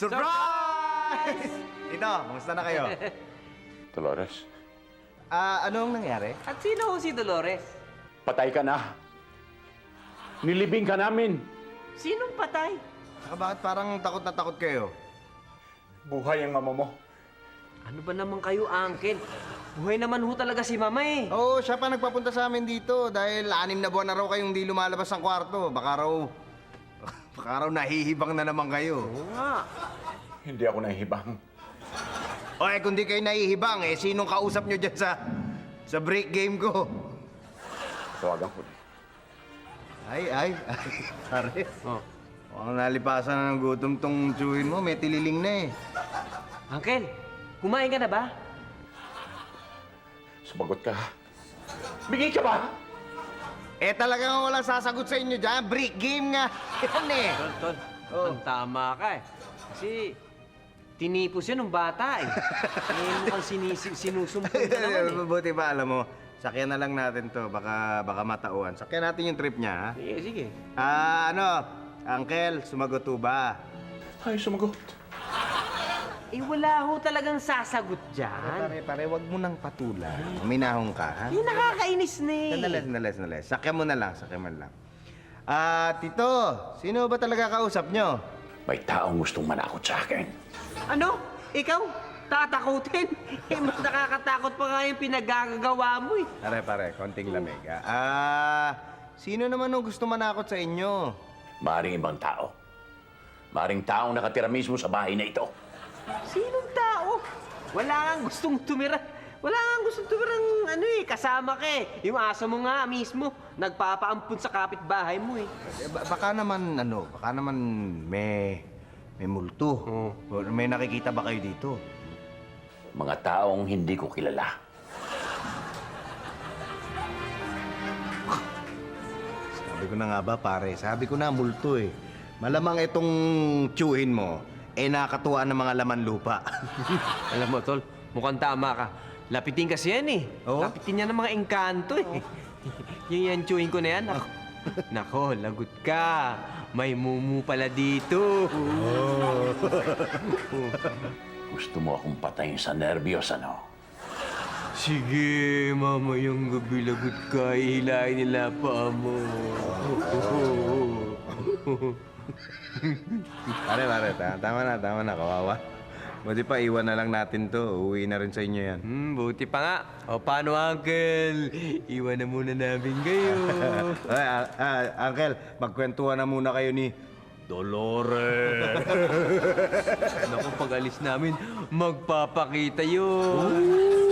Surprise! Ito, kumusta na kayo? Dolores, Anong nangyari? At sino ho si Dolores? patay ka na. Nilibing ka namin. Sinong patay? Bakit parang takot na takot kayo? Buhay ang ama mo. Ano ba naman kayo, Uncle? Buhay naman ho talaga si Mama eh. Oo, siya pa nagpapunta sa amin dito dahil 6 na buwan na raw kayong di lumalabas ng kwarto. Baka raw nahihibang na naman kayo. Oo nga. Hindi ako nahihibang. O kung di kayo nahihibang, sinong kausap nyo dyan sa break game ko? Tawagan ko. Ay, pare. Oh. Mukhang nalipasan na ng gutom tong tsuhin mo. May tililing na eh. Uncle, kumain ka na ba? Sumagot ka. Bigay ka ba? Talagang walang sasagot sa inyo dyan. Break game nga. Yan eh. Tol, ang tama ka eh. Kasi tinipos yun ng bata eh. Mukhang sinusumpong na naman eh. Mabuti ba, alam mo, sakyan na lang natin to. Baka matauhan. Sakyan natin yung trip niya, ha? Sige, sige. Uncle, sumagot ho ba? Ay, sumagot. Wala ho talagang sasagot dyan. Pare, wag mo nang patulan. Uminahon ka, ha? Nakakainis na eh. Sandali. Sakyan mo na lang. Tito, sino ba talaga kausap nyo? May taong gustong manakot sa akin. Ano? Ikaw? Tatakutin? Mas nakakatakot pa nga yung pinagagagawa mo eh. Pare, konting lamig. Sino naman ang gusto manakot sa inyo? Maring ibang tao. Maring taong nakatira mismo sa bahay na ito. Sinong tao? Wala kang gustong tumira. Wala kang gustong tumirang kasama ka eh. Yung aso mo nga mismo, nagpapaampun sa kapitbahay mo eh. Baka naman may multo. Or may nakikita ba kayo dito? Mga taong hindi ko kilala. Sabi ko na nga ba, pare? Sabi ko na, multo eh. Malamang itong tsuhin mo, nakakatuwa ng mga laman lupa. Alam mo, Tol, mukhang tama ka. Lapitin kasi yan eh. Oo? Lapitin niya ng mga engkanto eh. Yung yanchuin ko na yan, nako, lagot ka. May mumu pala dito. Gusto mo akong patayin sa nervyos, ano? Sige, mamayang gabi lagot ka. Ihilahin nila pa mo. Pare, tama na, kawawa. Buti pa, iwan na lang natin to. Uuwi na rin sa inyo yan. Buti pa nga. O, paano, Uncle? Iwan na muna namin kayo. Uncle, magkwentuhan na muna kayo ni Dolores. Naku, pag alis namin, magpapakita yun.